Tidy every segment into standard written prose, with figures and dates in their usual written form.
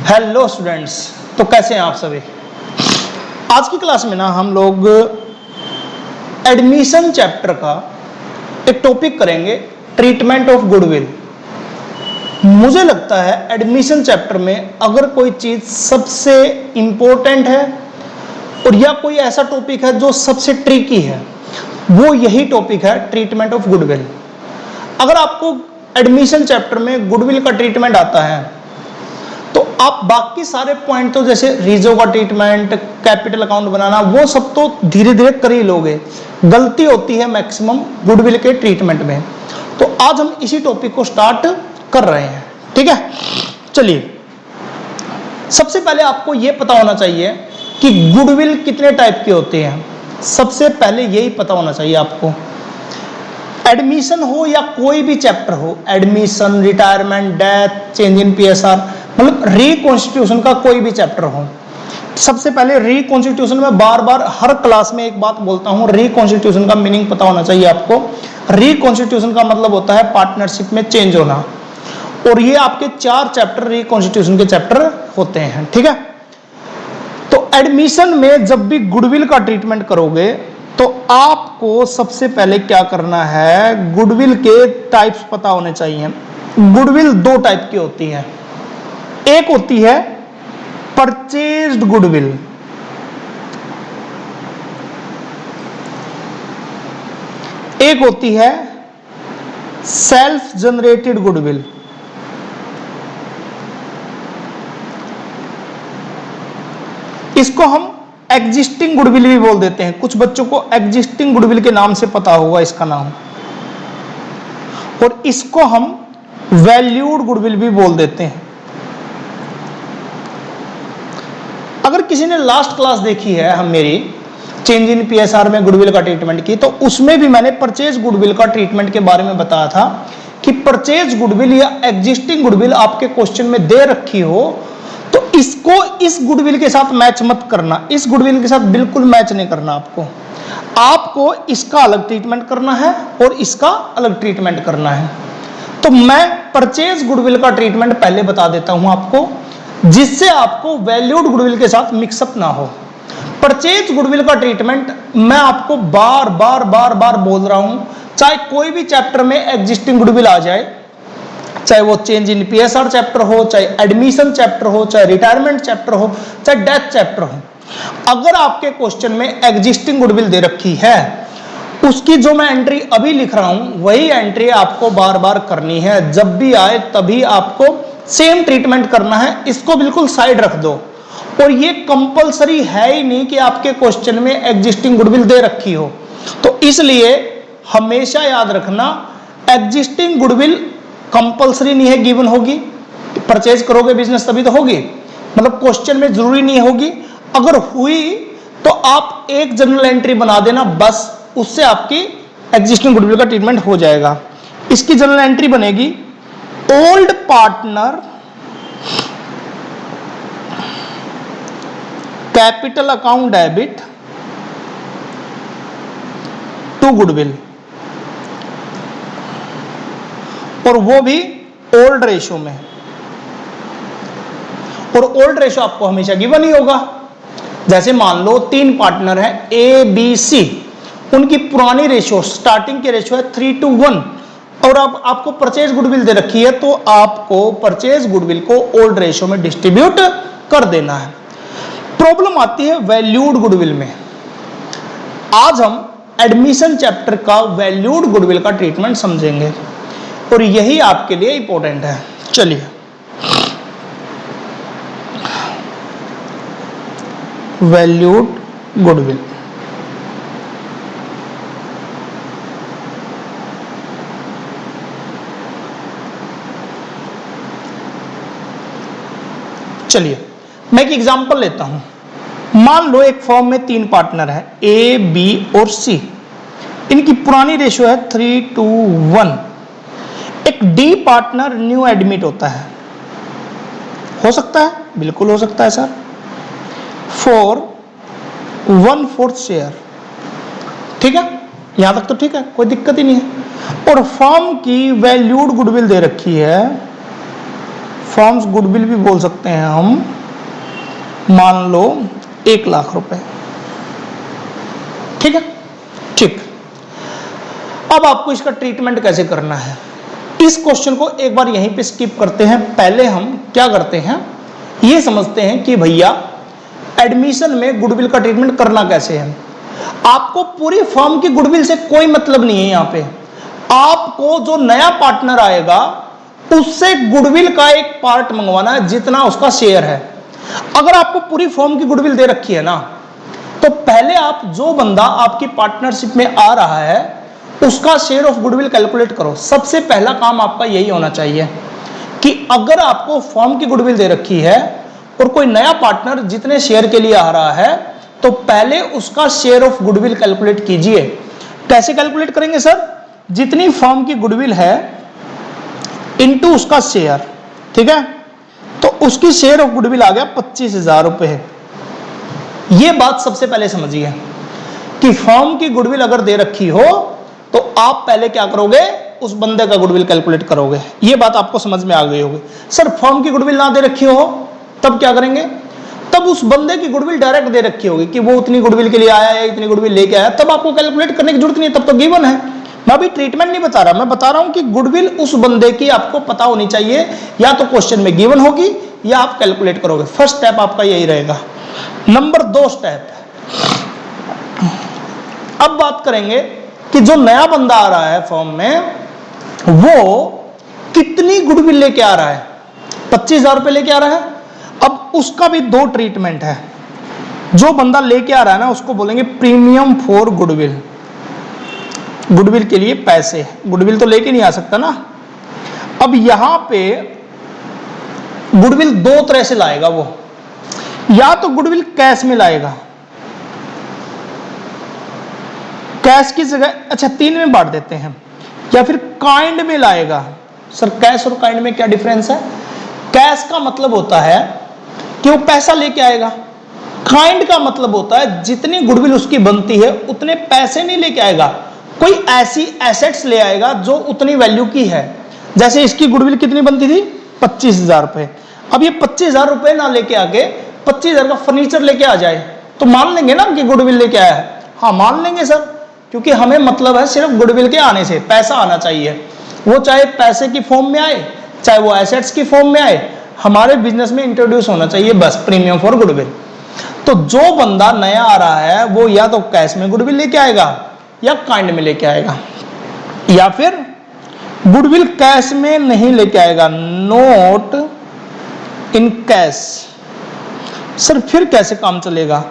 Hello students, तो कैसे हैं आप सभी। आज की क्लास में ना हम लोग एडमिशन चैप्टर का एक टॉपिक करेंगे, ट्रीटमेंट ऑफ गुडविल। मुझे लगता है एडमिशन चैप्टर में अगर कोई चीज सबसे इंपॉर्टेंट है और या कोई ऐसा टॉपिक है जो सबसे ट्रिकी है, वो यही टॉपिक है, ट्रीटमेंट ऑफ गुडविल। अगर आपको एडमिशन चैप्टर में गुडविल का ट्रीटमेंट आता है तो आप बाकी सारे पॉइंट तो जैसे रीजो का ट्रीटमेंट, कैपिटल अकाउंट बनाना, वो सब तो धीरे धीरे कर ही लोगे। गलती होती है मैक्सिमम गुडविल के ट्रीटमेंट में। तो आज हम इसी टॉपिक को स्टार्ट कर रहे हैं, ठीक है। चलिए, सबसे पहले आपको यह पता होना चाहिए कि गुडविल कितने टाइप के होते हैं। सबसे पहले यही पता होना चाहिए आपको। एडमिशन हो या कोई भी चैप्टर हो, admission, retirement, death, change in PSR, मतलब रिकॉन्स्टिट्यूशन का कोई भी चैप्टर हो, सबसे पहले रिकॉन्स्टिट्यूशन में बार बार हर क्लास में एक बात बोलता हूं, रिकॉन्स्टिट्यूशन का मीनिंग पता होना चाहिए आपको। रिकॉन्स्टिट्यूशन का मतलब होता है पार्टनरशिप में चेंज होना, और ये आपके 4 चैप्टर रिकॉन्स्टिट्यूशन के चैप्टर होते हैं, ठीक है। तो एडमिशन में जब भी गुडविल का ट्रीटमेंट करोगे तो आपको सबसे पहले क्या करना है, गुडविल के टाइप्स पता होने चाहिए। गुडविल 2 टाइप की होती है। एक होती है परचेज्ड गुडविल, एक होती है सेल्फ जनरेटेड गुडविल। इसको हम एग्जिस्टिंग गुडविल भी बोल देते हैं। कुछ बच्चों को एग्जिस्टिंग गुडविल के नाम से पता होगा इसका नाम, और इसको हम वैल्यूड गुडविल भी बोल देते हैं। अगर किसी ने लास्ट क्लास देखी है हम मेरी चेंज इन पीएसआर में गुडविल का ट्रीटमेंट की, तो उसमें भी मैंने परचेज गुडविल का ट्रीटमेंट के बारे में बताया था कि परचेज गुडविल या एग्जिस्टिंग गुडविल आपके क्वेश्चन में दे रखी हो तो इसको इस गुडविल के साथ मैच मत करना। इस गुडविल के साथ बिल्कुल मैच नहीं करना आपको इसका अलग ट्रीटमेंट करना है और इसका अलग ट्रीटमेंट करना है। तो मैं परचेज गुडविल का ट्रीटमेंट पहले बता देता हूं आपको, जिससे आपको वैल्यूड गुडविल के साथ मिक्सअप ना हो। परचेज गुडविल का ट्रीटमेंट मैं आपको बार बार बोल रहा हूं, चाहे कोई भी चैप्टर में एग्जिस्टिंग गुडविल आ जाए, चाहे वो चेंज इन पीएसआर चैप्टर हो, चाहे एडमिशन चैप्टर हो, चाहे रिटायरमेंट चैप्टर हो, चाहे डेथ चैप्टर हो, अगर आपके क्वेश्चन में एग्जिस्टिंग गुडविल दे रखी है, उसकी जो मैं एंट्री अभी लिख रहा हूं वही एंट्री आपको बार बार करनी है। जब भी आए तभी आपको सेम ट्रीटमेंट करना है। इसको बिल्कुल साइड रख दो। और ये कंपलसरी है ही नहीं कि आपके क्वेश्चन में एग्जिस्टिंग गुडविल दे रखी हो, तो इसलिए हमेशा याद रखना एग्जिस्टिंग गुडविल कंपलसरी नहीं है, गिवन होगी। परचेज करोगे बिजनेस तभी तो होगी, मतलब क्वेश्चन में जरूरी नहीं होगी। अगर हुई तो आप एक जनरल एंट्री बना देना, बस उससे आपकी एग्जिस्टिंग गुडविल का ट्रीटमेंट हो जाएगा। इसकी जनरल एंट्री बनेगी, old partner capital account debit to goodwill, और वो भी ओल्ड रेशो में। और ओल्ड रेशो आपको हमेशा गिवन ही होगा। जैसे मान लो 3 पार्टनर है ए बी सी, उनकी पुरानी रेशो, स्टार्टिंग के रेशो है 3:1, और अब आपको परचेज गुडविल दे रखी है, तो आपको परचेज गुडविल को ओल्ड रेशो में डिस्ट्रीब्यूट कर देना है। प्रॉब्लम आती है वैल्यूड गुडविल में। आज हम एडमिशन चैप्टर का वैल्यूड गुडविल का ट्रीटमेंट समझेंगे, और यही आपके लिए इंपॉर्टेंट है। चलिए, वैल्यूड गुडविल। चलिए, मैं एक एग्जांपल लेता हूं। मान लो एक फर्म में 3 पार्टनर है ए, बी और सी। इनकी पुरानी रेशो है 3:1। एक डी पार्टनर न्यू एडमिट होता है, हो सकता है, बिल्कुल हो सकता है सर, फॉर 1/4 शेयर, ठीक है, यहां तक तो ठीक है, कोई दिक्कत ही नहीं है। और फर्म की वैल्यूड गुडविल दे रखी है फॉर्म्स गुडविल भी बोल सकते हैं हम, मान लो 1 लाख रुपए, ठीक है। ठीक, अब आपको इसका ट्रीटमेंट कैसे करना है, इस क्वेश्चन को एक बार यहीं पे स्किप करते हैं। पहले हम क्या करते हैं, ये समझते हैं कि भैया एडमिशन में गुडविल का ट्रीटमेंट करना कैसे है। आपको पूरी फर्म की गुडविल से कोई मतलब नहीं है। यहां पे आपको जो नया पार्टनर आएगा उससे गुडविल का एक पार्ट मंगवाना है, जितना उसका शेयर है। अगर आपको पूरी फर्म की गुडविल दे रखी है ना, तो पहले आप जो बंदा आपकी पार्टनरशिप में आ रहा है उसका शेयर ऑफ गुडविल कैलकुलेट करो। सबसे पहला काम आपका यही होना चाहिए कि अगर आपको फर्म की गुडविल दे रखी है और कोई नया पार्टनर जितने शेयर के लिए आ रहा है, तो पहले उसका शेयर ऑफ गुडविल कैलकुलेट कीजिए। कैसे कैलकुलेट करेंगे सर, जितनी फर्म की गुडविल है इनटू उसका शेयर, ठीक है। तो उसकी शेयर ऑफ गुडविल आ गया 25,000 रुपए। यह बात सबसे पहले समझिए कि फर्म की गुडविल अगर दे रखी हो तो आप पहले क्या करोगे, उस बंदे का गुडविल कैलकुलेट करोगे। यह बात आपको समझ में आ गई होगी। सर फर्म की गुडविल ना दे रखी हो तब क्या करेंगे, तब उस बंदे की गुडविल डायरेक्ट दे रखी होगी कि वो उतनी गुडविल के लिए आया है, इतनी गुडविल लेके आया, तब आपको कैलकुलेट करने की जरूरत नहीं है, तब तो गिवन है। मैं अभी ट्रीटमेंट नहीं बता रहा, मैं बता रहा हूं कि गुडविल उस बंदे की आपको पता होनी चाहिए, या तो क्वेश्चन में गिवन होगी या आप कैलकुलेट करोगे। फर्स्ट स्टेप आपका यही रहेगा। नंबर 2 स्टेप, अब बात करेंगे कि जो नया बंदा आ रहा है फर्म में वो कितनी गुडविल लेके आ रहा है। 25,000 रुपए लेके आ रहा है। अब उसका भी 2 ट्रीटमेंट है। जो बंदा लेके आ रहा है ना उसको बोलेंगे प्रीमियम फॉर गुडविल, गुडविल के लिए पैसे, गुडविल तो लेके नहीं आ सकता ना। अब यहां पे गुडविल 2 तरह से लाएगा वो, या तो गुडविल कैश में लाएगा, कैश की जगह, अच्छा 3 में बांट देते हैं, या फिर काइंड में लाएगा। सर कैश और काइंड में क्या डिफरेंस है, कैश का मतलब होता है कि वो पैसा लेके आएगा, काइंड का मतलब होता है जितनी गुडविल उसकी बनती है उतने पैसे नहीं लेके आएगा, कोई ऐसी एसेट्स ले आएगा जो उतनी वैल्यू की है। जैसे इसकी गुडविल कितनी बनती थी, 25,000 रुपए। अब ये 25,000 रुपए ना लेके आके 25,000 का फर्नीचर लेके आ जाए तो मान लेंगे ना कि गुडविल लेके आया है। हाँ मान लेंगे सर, क्योंकि हमें मतलब है सिर्फ गुडविल के आने से, पैसा आना चाहिए, वो चाहे पैसे की फॉर्म में आए चाहे वो एसेट्स की फॉर्म में आए, हमारे बिजनेस में इंट्रोड्यूस होना चाहिए बस, प्रीमियम फॉर गुडविल। तो जो बंदा नया आ रहा है वो या तो कैश में गुडविल लेके आएगा या काइंड में लेके आएगा, या फिर गुडविल कैश में नहीं लेके आएगा, नोट इन कैश। सर फिर कैसे काम चलेगा,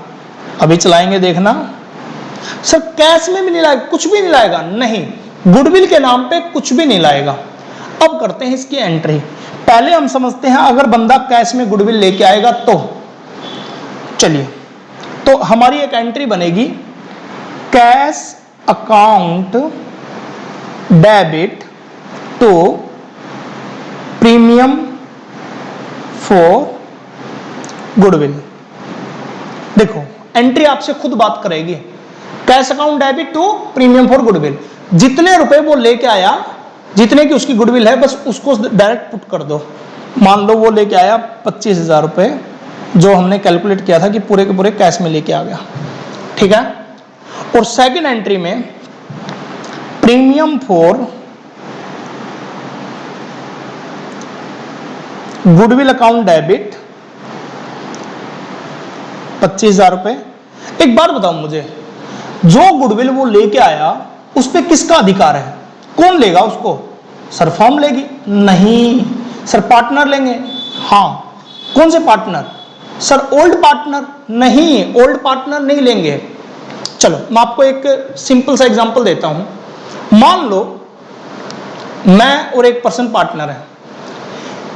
अभी चलाएंगे देखना। सर कैश में भी नहीं लाएगा, कुछ भी नहीं लाएगा, नहीं, गुडविल के नाम पे कुछ भी नहीं लाएगा। अब करते हैं इसकी एंट्री। पहले हम समझते हैं अगर बंदा कैश में गुडविल लेके आएगा तो चलिए, तो हमारी एक एंट्री बनेगी, cash account debit to premium for goodwill. देखो एंट्री आपसे खुद बात करेगी, cash account debit to premium for goodwill. जितने रुपए वो लेके आया, जितने की उसकी गुडविल है, बस उसको डायरेक्ट पुट कर दो। मान लो वो लेके आया 25,000 रुपए, जो हमने कैलकुलेट किया था कि पूरे के पूरे कैश में लेके आ गया, ठीक है। और सेकंड एंट्री में premium for goodwill account debit 25,000 रुपए। एक बात बताओ मुझे, जो गुडविल वो लेके आया उस पे किसका अधिकार है, कौन लेगा उसको? सर फर्म लेगी? नहीं सर, पार्टनर लेंगे। हाँ, कौन से पार्टनर? Sir old partner. नहीं, ओल्ड पार्टनर नहीं लेंगे। चलो मैं आपको एक सिंपल सा एग्जांपल देता हूं। मान लो मैं और एक पर्सन पार्टनर है,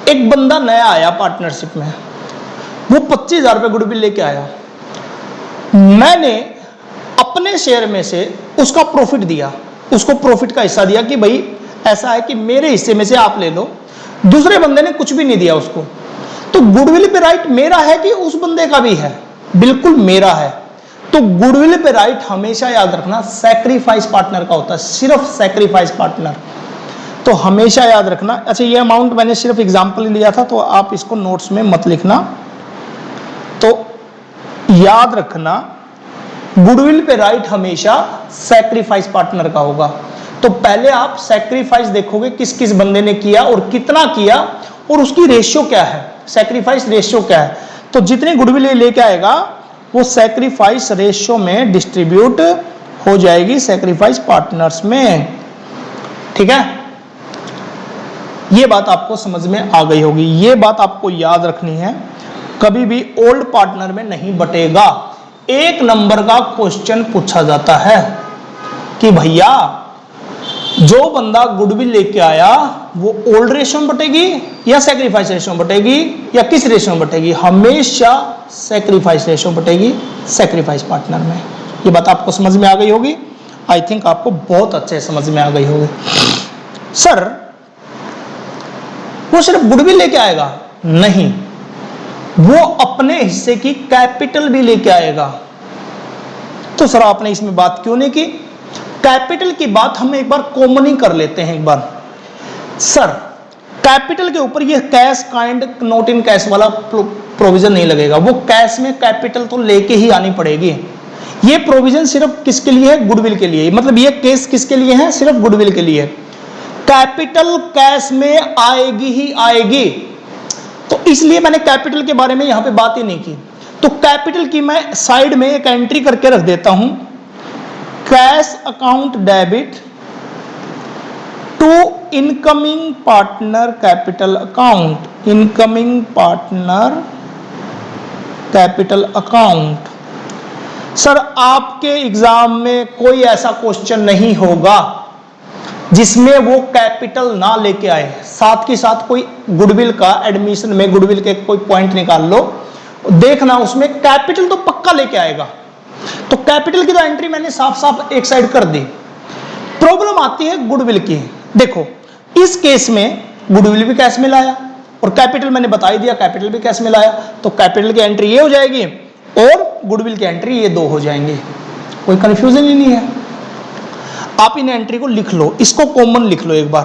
एक बंदा नया आया पार्टनरशिप में, वो 25,000 रुपए गुडविल लेके आया, मैंने अपने शेयर में से उसका प्रॉफिट दिया, उसको प्रॉफिट का हिस्सा दिया कि भाई ऐसा है कि मेरे हिस्से में से आप ले लो। दूसरे बंदे ने कुछ भी नहीं दिया उसको, तो गुडविल पे राइट मेरा है कि उस बंदे का भी है? बिल्कुल मेरा है। तो गुडविल पे राइट हमेशा याद रखना सैक्रिफाइस पार्टनर का होता है, सिर्फ सैक्रिफाइस पार्टनर। तो हमेशा याद रखना। अच्छा, ये अमाउंट मैंने सिर्फ एग्जाम्पल लिया था, तो आप इसको नोट्स में मत लिखना। तो याद रखना, गुडविल पे राइट हमेशा सैक्रिफाइस पार्टनर का होगा। तो पहले आप सैक्रिफाइस देखोगे किस किस बंदे ने किया और कितना किया और उसकी रेशियो क्या है, सैक्रिफाइस रेशियो क्या है। तो जितनी गुडविल लेके आएगा वो सैक्रिफाइस रेशियो में डिस्ट्रीब्यूट हो जाएगी सैक्रिफाइस पार्टनर्स में। ठीक है, ये बात आपको समझ में आ गई होगी। ये बात आपको याद रखनी है, कभी भी ओल्ड पार्टनर में नहीं बटेगा। एक नंबर का क्वेश्चन पूछा जाता है कि भैया जो बंदा गुडविल लेके आया वो ओल्ड रेशियो में बटेगी या सैक्रिफाइस रेशियो में बटेगी या किस रेशियो में बटेगी? हमेशा सैक्रिफाइस रेशियो में बटेगी, सैक्रिफाइस पार्टनर में। ये बात आपको समझ में आ गई होगी। आई थिंक आपको बहुत अच्छे समझ में आ गई होगी। सर वो सिर्फ गुडविल लेके आएगा? नहीं, वो अपने हिस्से की कैपिटल भी लेके आएगा। तो सर आपने इसमें बात क्यों नहीं की? कैपिटल की बात हम एक बार कॉमन ही कर लेते हैं एक बार। सर कैपिटल के ऊपर ये cash kind not in cash वाला प्रोविजन नहीं लगेगा, वो कैश में कैपिटल तो लेके ही आनी पड़ेगी। ये प्रोविजन सिर्फ किसके लिए है? गुडविल के लिए। मतलब ये केस किसके लिए है? सिर्फ गुडविल के लिए। कैपिटल कैश में आएगी ही आएगी, तो इसलिए मैंने कैपिटल के बारे में यहां पे बात ही नहीं की। तो कैपिटल की मैं साइड में एक एंट्री करके रख देता हूं, cash account debit to incoming partner capital account, incoming partner capital account. Sir आपके एग्जाम में कोई ऐसा क्वेश्चन नहीं होगा जिसमें वो कैपिटल ना लेके आए, साथ के साथ कोई गुडविल का एडमिशन में गुडविल के कोई पॉइंट निकाल लो, देखना उसमें कैपिटल तो पक्का लेके आएगा। तो कैपिटल की तो एंट्री मैंने साफ साफ एक साइड कर दी। प्रॉब्लम आती है गुडविल की। देखो इस केस में गुडविल भी कैश में लाया और कैपिटल मैंने बता ही दिया, कैपिटल भी कैश में लाया, तो कैपिटल की एंट्री ये हो जाएगी और गुडविल की एंट्री ये दो हो जाएंगे। कोई कंफ्यूजन ही नहीं है। आप इन एंट्री को लिख लो, इसको कॉमन लिख लो एक बार,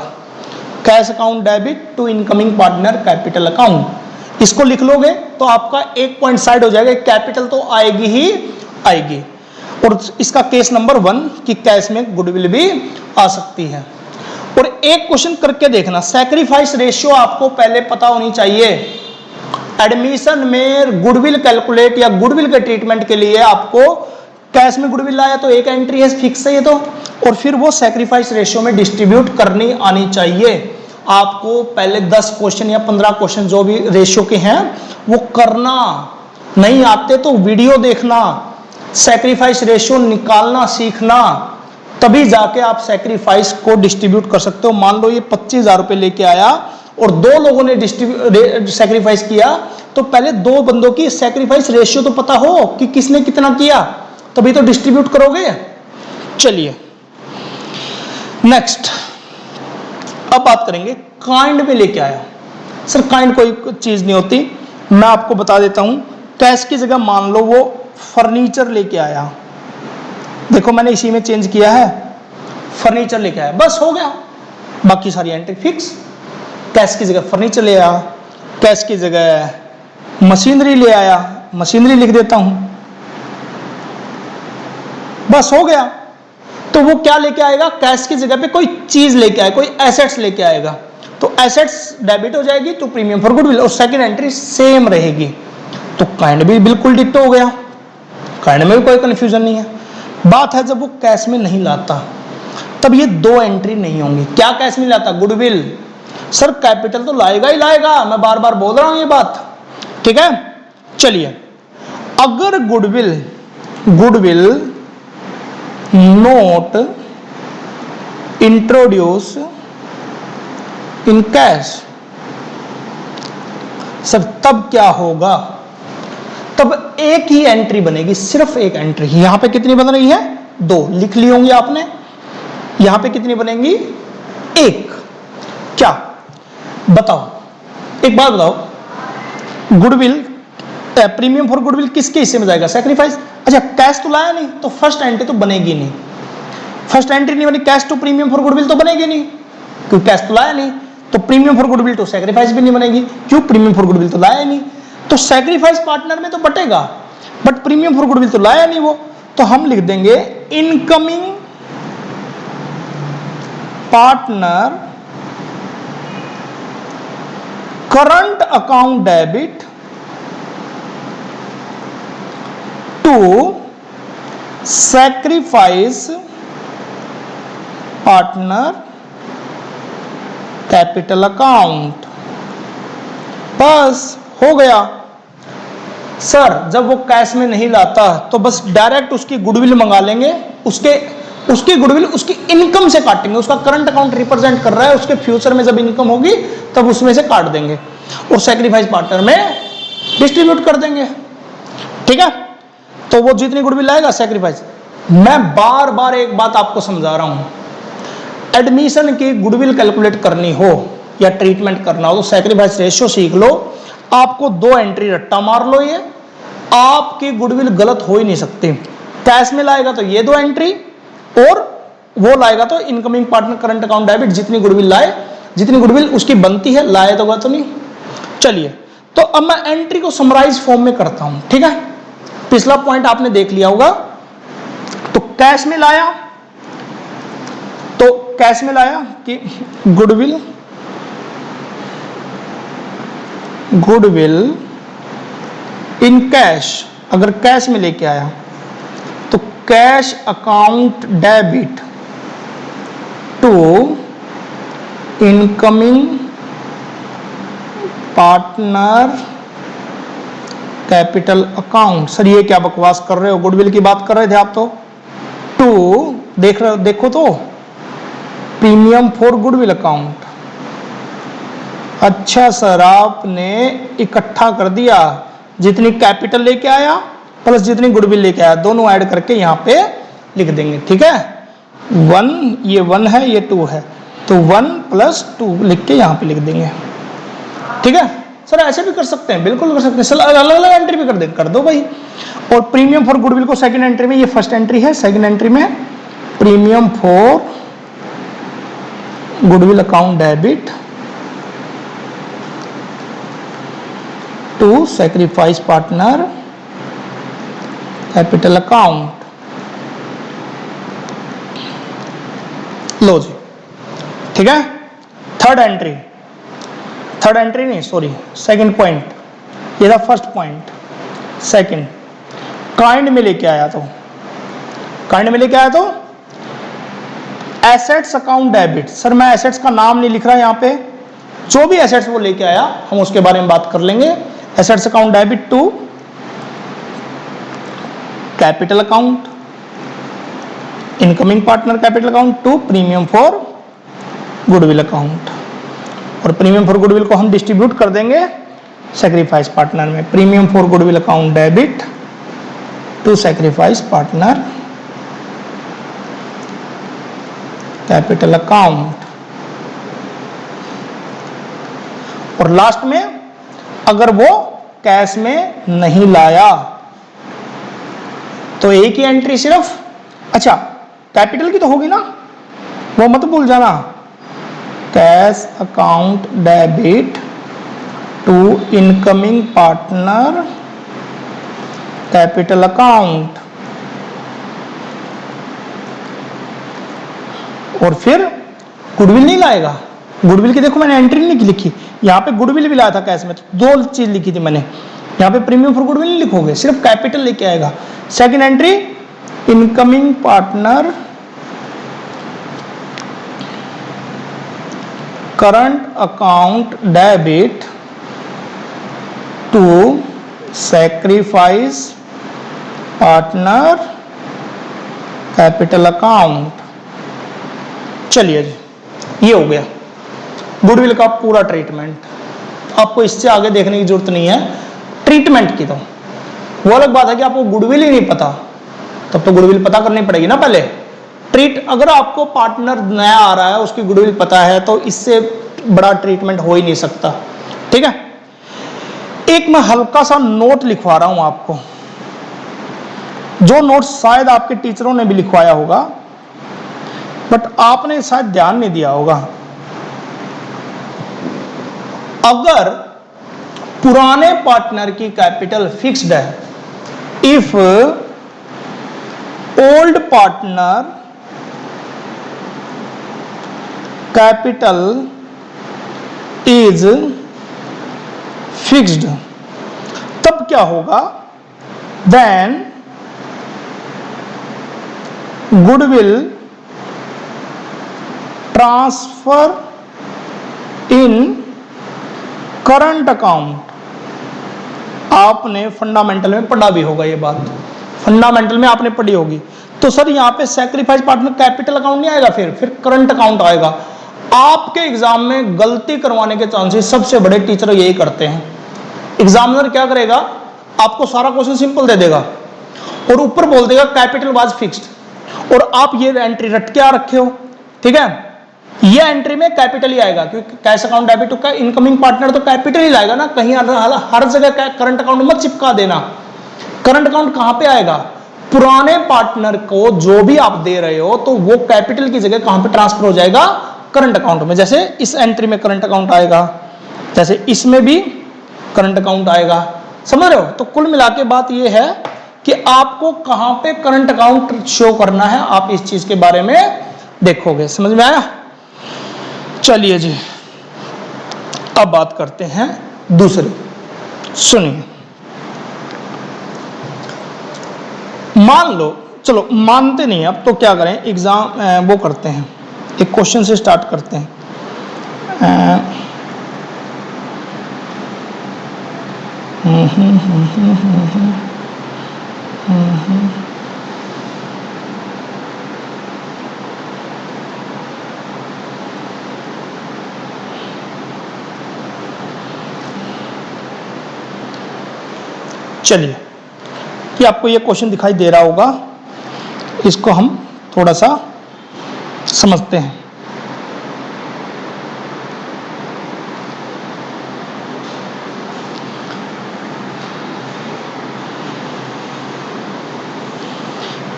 cash account debit to incoming partner capital account. इसको लिख लोगे तो आपका एक पॉइंट साइड हो जाएगा, कैपिटल तो आएगी ही आएगी। और इसका केस नंबर 1 कि कैश में गुडविल भी आ सकती है। और एक क्वेश्चन करके देखना, सैक्रिफाइस रेशियो आपको पहले पता होनी चाहिए। एडमिशन में गुडविल कैलकुलेट या गुडविल के ट्रीटमेंट के लिए आपको कैश में गुडविल लाया तो एक एंट्री है फिक्स है ये तो, और फिर वो सैक्रिफाइस रेशियो में डिस्ट्रीब्यूट करनी आनी चाहिए। आपको पहले 10 क्वेश्चन या 15 क्वेश्चन जो भी रेशियो के हैं वो करना। नहीं आते तो वीडियो देखना, सैक्रिफाइस रेशियो निकालना सीखना, तभी जाके आप सैक्रिफाइस को डिस्ट्रीब्यूट कर सकते हो। मान लो ये 25,000 रुपए लेके आया और 2 लोगों ने सैक्रिफाइस किया, तो पहले 2 बंदों की सैक्रिफाइस रेशियो तो पता हो कि किसने कितना किया, तभी तो डिस्ट्रीब्यूट करोगे। चलिए नेक्स्ट, अब बात करेंगे काइंड में लेके आया। सर काइंड कोई चीज नहीं होती, मैं आपको बता देता हूं। कैश की जगह मान लो वो फर्नीचर लेके आया, देखो मैंने इसी में चेंज किया है, फर्नीचर लेके आया, बस हो गया, बाकी सारी एंट्री फिक्स। कैश की जगह फर्नीचर ले आया, कैश की जगह मशीनरी ले आया, मशीनरी लिख देता हूं, बस हो गया। तो वो क्या लेके आएगा? कैश की जगह पे कोई चीज लेके आएगा, कोई एसेट्स लेके आएगा, तो एसेट्स डेबिट हो जाएगी टू प्रीमियम फॉर गुडविल और सेकंड एंट्री सेम रहेगी। तो काइंड भी बिल्कुल डिट्टो हो गया, काइंड में भी कोई कंफ्यूजन नहीं है। बात है जब वो कैश में नहीं लाता तब ये 2 एंट्री नहीं होंगी। क्या कैश में लाता? गुडविल। सर कैपिटल तो लाएगा ही लाएगा, मैं बार बार बोल रहा हूं ये बात, ठीक है। चलिए, अगर goodwill note introduce in cash, sir तब क्या होगा? तब एक ही एंट्री बनेगी, सिर्फ एक एंट्री। यहां पे कितनी बन रही है? 2 लिख ली होंगी आपने। यहां पे कितनी बनेंगी? 1। क्या बताओ, एक बात बताओ, गुडविल प्रीमियम फॉर गुडविल किसके हिस्से में जाएगा? सैक्रिफाइस। अच्छा कैश तो लाया नहीं, तो फर्स्ट एंट्री तो बनेगी नहीं, फर्स्ट एंट्री नहीं बनी, cash to premium for goodwill तो बनेगी नहीं। क्योंकि कैश तो लाया नहीं, तो प्रीमियम फॉर गुडविल तो सैक्रिफाइस भी नहीं बनेगी, क्यों, प्रीमियम फॉर गुडविल तो लाया नहीं, तो सैक्रिफाइस पार्टनर में तो बटेगा, बट प्रीमियम फॉर गुडविल तो लाया नहीं वो, तो हम लिख देंगे incoming partner current account debit to sacrifice partner capital account. बस हो गया सर। जब वो कैश में नहीं लाता तो बस डायरेक्ट उसकी गुडविल मंगा लेंगे, उसकी गुडविल उसकी इनकम से काटेंगे, उसका करंट अकाउंट रिप्रेजेंट कर रहा है, उसके फ्यूचर में जब इनकम होगी तब उसमें से काट देंगे और सैक्रिफाइस पार्टनर में डिस्ट्रीब्यूट कर देंगे। ठीक है, तो वो जितनी गुडविल लाएगा सैक्रिफाइस। मैं बार बार एक बात आपको समझा रहा हूं, एडमिशन की गुडविल कैलकुलेट करनी हो या ट्रीटमेंट करना हो तो सैक्रिफाइस रेशियो सीख लो। आपको 2 एंट्री रट्टा मार लो, ये आपकी गुडविल गलत हो ही नहीं सकती। कैश में लाएगा तो ये 2 एंट्री, और वो लाएगा तो incoming partner current account debit, जितनी गुडविल लाए, जितनी गुडविल उसकी बनती है, लाए तो तो नहीं। चलिए, तो अब मैं एंट्री को समराइज फॉर्म में करता हूं। ठीक है, पिछला पॉइंट आपने देख लिया होगा। तो कैश में लाया, तो कैश में लाया कि गुडविल इन कैश, अगर कैश में लेके आया तो cash account debit to incoming partner capital account. Sir ये क्या बकवास कर रहे हो, गुडविल की बात कर रहे थे आप तो। टू देख रहे हो, देखो तो प्रीमियम फॉर गुडविल अकाउंट। अच्छा सर, आपने इकट्ठा कर दिया, जितनी कैपिटल लेके आया प्लस जितनी गुडविल लेके आया, दोनों ऐड करके यहां पे लिख देंगे। ठीक है, 1, ये 1 है, ये 2 है, तो 1 + 2 लिख के यहां पे लिख देंगे। ठीक है सर, ऐसे भी कर सकते हैं, बिल्कुल कर सकते हैं। सर अलग अलग एंट्री भी कर दो भाई। और प्रीमियम फॉर गुडविल को सेकंड एंट्री में, ये फर्स्ट एंट्री है, सेकंड एंट्री में premium for goodwill account debit to sacrifice partner capital account. लो जी, ठीक है। थर्ड एंट्री नहीं, सॉरी, सेकंड पॉइंट, ये था फर्स्ट पॉइंट। सेकंड, काइंड में लेके आया तो एसेट्स अकाउंट डेबिट। सर मैं एसेट्स का नाम नहीं लिख रहा यहां पे, जो भी एसेट्स वो लेके आया हम उसके बारे में बात कर लेंगे। Assets account debit to capital account, incoming partner capital account to premium for goodwill account. और प्रीमियम फॉर गुडविल को हम डिस्ट्रीब्यूट कर देंगे सैक्रिफाइस पार्टनर में। Premium for goodwill account debit to sacrifice partner capital account. और last में अगर वो कैश में नहीं लाया तो एक ही एंट्री सिर्फ, अच्छा कैपिटल की तो होगी ना, वो मत भूल जाना, cash account debit to incoming partner capital account. और फिर गुडविल नहीं लाएगा। गुडविल की देखो मैंने एंट्री नहीं लिखी, यहाँ पे गुडविल भी लाया था कैश में, तो 2 चीज लिखी थी मैंने। यहाँ पे प्रीमियम फॉर गुडविल नहीं लिखोगे, सिर्फ कैपिटल लेके आएगा। Second entry, incoming partner current account debit to sacrifice partner capital account. चलिए जी, ये हो गया गुडविल का पूरा ट्रीटमेंट। आपको इससे आगे देखने की जरूरत नहीं है ट्रीटमेंट की। तो वो अलग बात है कि आपको गुडविल ही नहीं पता, तब तो गुडविल पता करनी पड़ेगी ना पहले। अगर आपको पार्टनर नया आ रहा है, उसकी गुडविल पता है, तो इससे बड़ा ट्रीटमेंट हो ही नहीं सकता। ठीक है, एक मैं हल्का सा नोट लिखवा रहा हूं आपको, जो नोट शायद आपके टीचरों ने भी लिखवाया होगा बट आपने शायद ध्यान नहीं दिया होगा। अगर पुराने पार्टनर की कैपिटल फिक्स्ड है, if old partner capital is fixed, तब क्या होगा, then goodwill transfer in current account. आपने फंडामेंटल में पढ़ा भी होगा ये बात, फंडामेंटल में आपने पढ़ी होगी। तो सर यहाँ पे सैक्रिफाइस पार्टनर कैपिटल अकाउंट नहीं आएगा, फिर करंट अकाउंट आएगा। आपके एग्जाम में गलती करवाने के चांसेस सबसे बड़े टीचर यही करते हैं। एग्जामिनर क्या करेगा, आपको सारा क्वेश्चन सिंपल दे देगा और ऊपर बोल देगा कैपिटल वाज फिक्स्ड, और आप ये एंट्री रट के आ रखे हो, ठीक है। ये एंट्री में कैपिटल ही आएगा, क्योंकि कैश अकाउंट डेबिट का इनकमिंग पार्टनर तो कैपिटल ही लाएगा ना, कहीं हर जगह करंट अकाउंट मत चिपका देना। करंट अकाउंट कहां पे आएगा, पुराने पार्टनर को जो भी आप दे रहे हो तो वो कैपिटल की जगह कहां पे ट्रांसफर हो जाएगा, करंट अकाउंट में। जैसे इस एंट्री में करंट अकाउंट आएगा, जैसे इसमें भी करंट अकाउंट आएगा, समझ रहे हो। तो कुल मिला के बात ये है कि आपको कहां पे करंट अकाउंट शो करना है, आप इस चीज के बारे में देखोगे। समझ में आया। चलिए जी, अब बात करते हैं दूसरी। सुनिए, मान लो, चलो मानते नहीं अब तो क्या करें, एग्जाम वो करते हैं, एक क्वेश्चन से स्टार्ट करते हैं। चलिए, कि आपको ये क्वेश्चन दिखाई दे रहा होगा, इसको हम थोड़ा सा समझते हैं।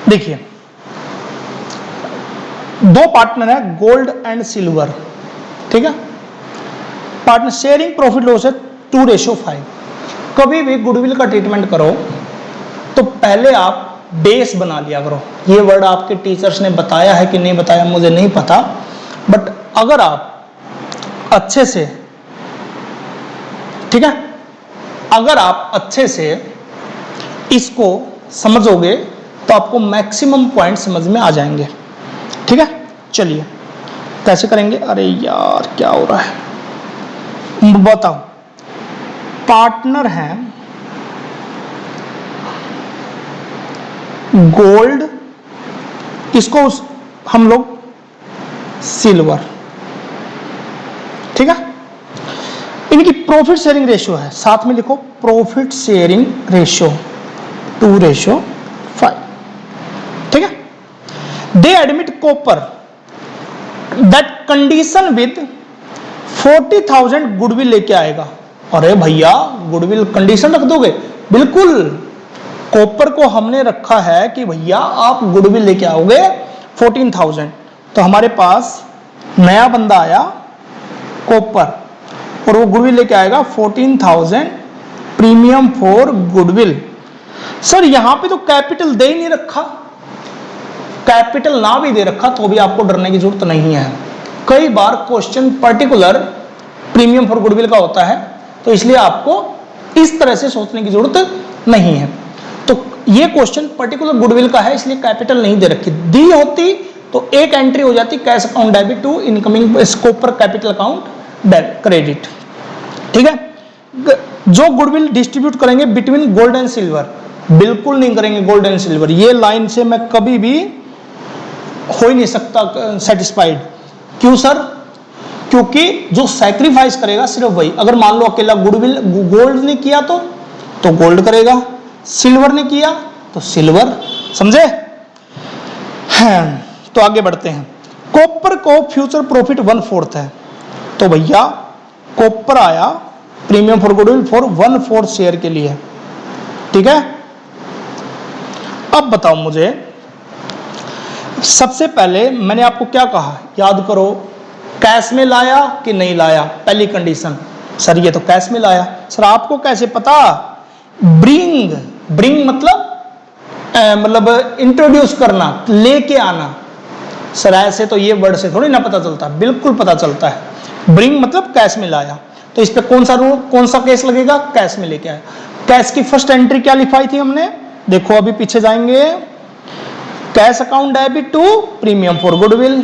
देखिए, दो पार्टनर है, गोल्ड एंड सिल्वर, ठीक है। पार्टनर शेयरिंग प्रॉफिट लॉस है 2:5। कभी भी गुडविल का ट्रीटमेंट करो तो पहले आप बेस बना लिया करो। ये वर्ड आपके टीचर्स ने बताया है कि नहीं बताया मुझे नहीं पता, बट अगर आप अच्छे से, ठीक है, अगर आप अच्छे से इसको समझोगे तो आपको मैक्सिमम पॉइंट समझ में आ जाएंगे, ठीक है। चलिए कैसे करेंगे, अरे यार क्या हो रहा है, बताओ। पार्टनर हैं गोल्ड, इसको हम लोग सिल्वर, ठीक है। इनकी प्रॉफिट शेयरिंग रेशियो है, साथ में लिखो प्रॉफिट शेयरिंग रेशियो 2:5, ठीक है। दे admit copper that condition with 40,000 goodwill लेके आएगा। अरे भैया गुडविल कंडीशन रख दोगे, बिल्कुल। कॉपर को हमने रखा है कि भैया आप गुडविल लेके आओगे 14,000। तो हमारे पास नया बंदा आया कॉपर, और वो गुडविल लेके आएगा 14,000 प्रीमियम फॉर गुडविल। सर यहां पे तो कैपिटल दे ही नहीं रखा, कैपिटल ना भी दे रखा तो भी आपको डरने की जरूरत नहीं है। कई बार question particular premium for goodwill का होता है, तो इसलिए आपको इस तरह से सोचने की जरूरत नहीं है। तो ये क्वेश्चन पर्टिकुलर गुडविल का है, इसलिए कैपिटल नहीं दे रखी। दी होती तो एक एंट्री हो जाती cash account debit to incoming scope पर कैपिटल अकाउंट क्रेडिट, ठीक है। जो गुडविल डिस्ट्रीब्यूट करेंगे बिटवीन गोल्ड एंड सिल्वर, बिल्कुल नहीं करेंगे गोल्ड एंड सिल्वर। ये लाइन से मैं कभी भी हो ही नहीं सकता सेटिस्फाइड। क्यों सर? क्योंकि जो सैक्रिफाइस करेगा सिर्फ वही। अगर मान लो अकेला गुडविल गोल्ड ने किया तो गोल्ड करेगा, सिल्वर ने किया तो सिल्वर, समझे? तो आगे बढ़ते हैं। कॉपर को फ्यूचर प्रॉफिट 1/4 है, तो भैया कॉपर आया premium for goodwill for 1/4 share के लिए, ठीक है। अब बताओ मुझे, सबसे पहले मैंने आपको क्या कहा, याद करो, कैश में लाया कि नहीं लाया, पहली कंडीशन। सर ये तो कैश में लाया। सर आपको कैसे पता? ब्रिंग मतलब इंट्रोड्यूस करना, लेके आना। सर ऐसे तो ये वर्ड से थोड़ी ना पता चलता, बिल्कुल पता चलता है। ब्रिंग मतलब कैश में लाया, तो इस पे कौन सा केस लगेगा? कैश में लेके आया। कैश की फर्स्ट एंट्री क्या लिखवाई थी हमने? देखो अभी पीछे जाएंगे। Cash account debit to premium for goodwill,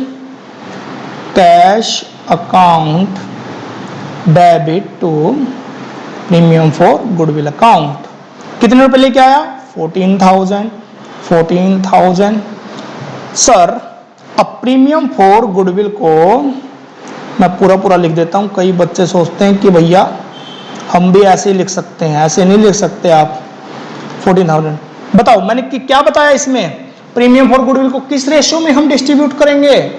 cash account debit to premium for goodwill account. कितने रुपए लेके आया? 14,000। सर अब प्रीमियम फॉर गुडविल को मैं पूरा लिख देता हूं। कई बच्चे सोचते हैं कि भैया हम भी ऐसे ही लिख सकते हैं, ऐसे नहीं लिख सकते आप। 14,000 बताओ मैंने क्या बताया इसमें? प्रीमियम फॉर गुडविल को किस रेशियो में हम डिस्ट्रीब्यूट करेंगे?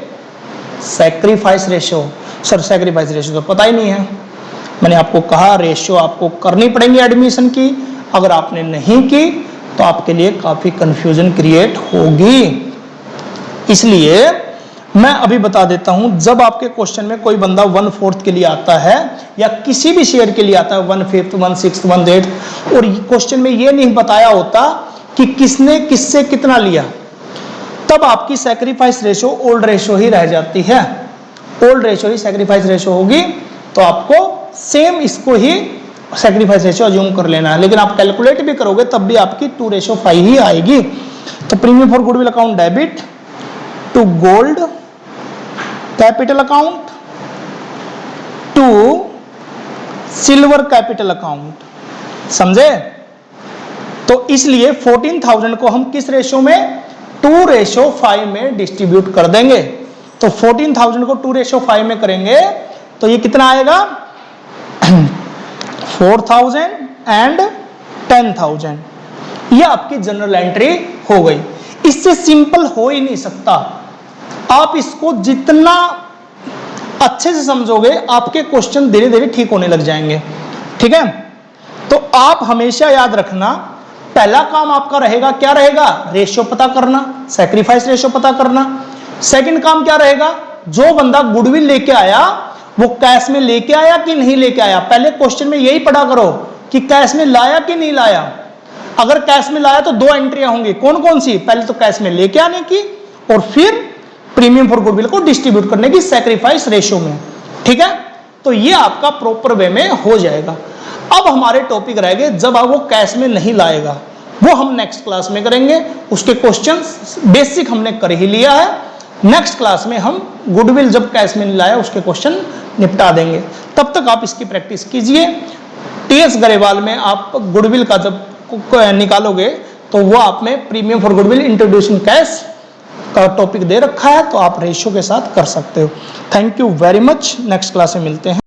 Sacrifice ratio. Sir sacrifice ratio तो पता ही नहीं है। मैंने आपको कहा रेशियो आपको करनी पड़ेंगी एडमिशन की, अगर आपने नहीं की तो आपके लिए काफी कंफ्यूजन क्रिएट होगी। इसलिए मैं अभी बता देता हूं, जब आपके क्वेश्चन में कोई बंदा 1/4 के लिए आता है या किसी भी शेयर के लिए आता है 1/5, 1/6, 1/8, और क्वेश्चन में यह नहीं बताया होता कि किसने किससे कितना लिया, तब आपकी सैक्रिफाइस रेशियो ओल्ड रेशियो ही रह जाती है। ओल्ड रेशियो ही सैक्रिफाइस रेशियो होगी, तो आपको सेम इसको ही सैक्रिफाइस रेशियो अज्यूम कर लेना है। लेकिन आप कैलकुलेट भी करोगे तब भी आपकी 2:5 ही आएगी। तो premium for goodwill account debit to gold capital account to silver capital account, समझे? तो इसलिए 14,000 को हम किस रेशियो में? 2:5 में डिस्ट्रीब्यूट कर देंगे। तो 14,000 को 2:5 में करेंगे तो ये कितना आएगा? 4,000 एंड 10,000। ये आपकी जनरल एंट्री हो गई। इससे सिंपल हो ही नहीं सकता। आप इसको जितना अच्छे से समझोगे आपके क्वेश्चन धीरे धीरे ठीक होने लग जाएंगे। ठीक है, तो आप हमेशा याद रखना, पहला काम आपका रहेगा, क्या रहेगा? रेशियो पता करना, सैक्रिफाइस रेशियो पता करना। सेकंड काम क्या रहेगा? जो बंदा गुडविल लेके आया वो कैश में लेके आया कि नहीं लेके आया। पहले क्वेश्चन में यही पढ़ा करो कि कैश में लाया कि नहीं लाया। अगर कैश में लाया तो 2 एंट्रियां होंगी, कौन कौन सी? पहले तो कैश में लेके आने की और फिर प्रीमियम फॉर गुडविल को डिस्ट्रीब्यूट करने की सैक्रिफाइस रेशियो में। ठीक है, तो ये आपका प्रॉपर वे में हो जाएगा। अब हमारे टॉपिक रह गए जब आप वो कैश में नहीं लाएगा, वो हम नेक्स्ट क्लास में करेंगे। उसके क्वेश्चंस बेसिक हमने कर ही लिया है। नेक्स्ट क्लास में हम गुडविल जब कैश में नहीं लाया उसके क्वेश्चन निपटा देंगे। तब तक आप इसकी प्रैक्टिस कीजिए। टीएस गरेवाल में आप गुडविल का जब निकालोगे तो वो आप में premium for goodwill introducing cash का टॉपिक दे रखा है, तो आप रेशियो के साथ कर सकते हो। Thank you very much. Next class में मिलते हैं।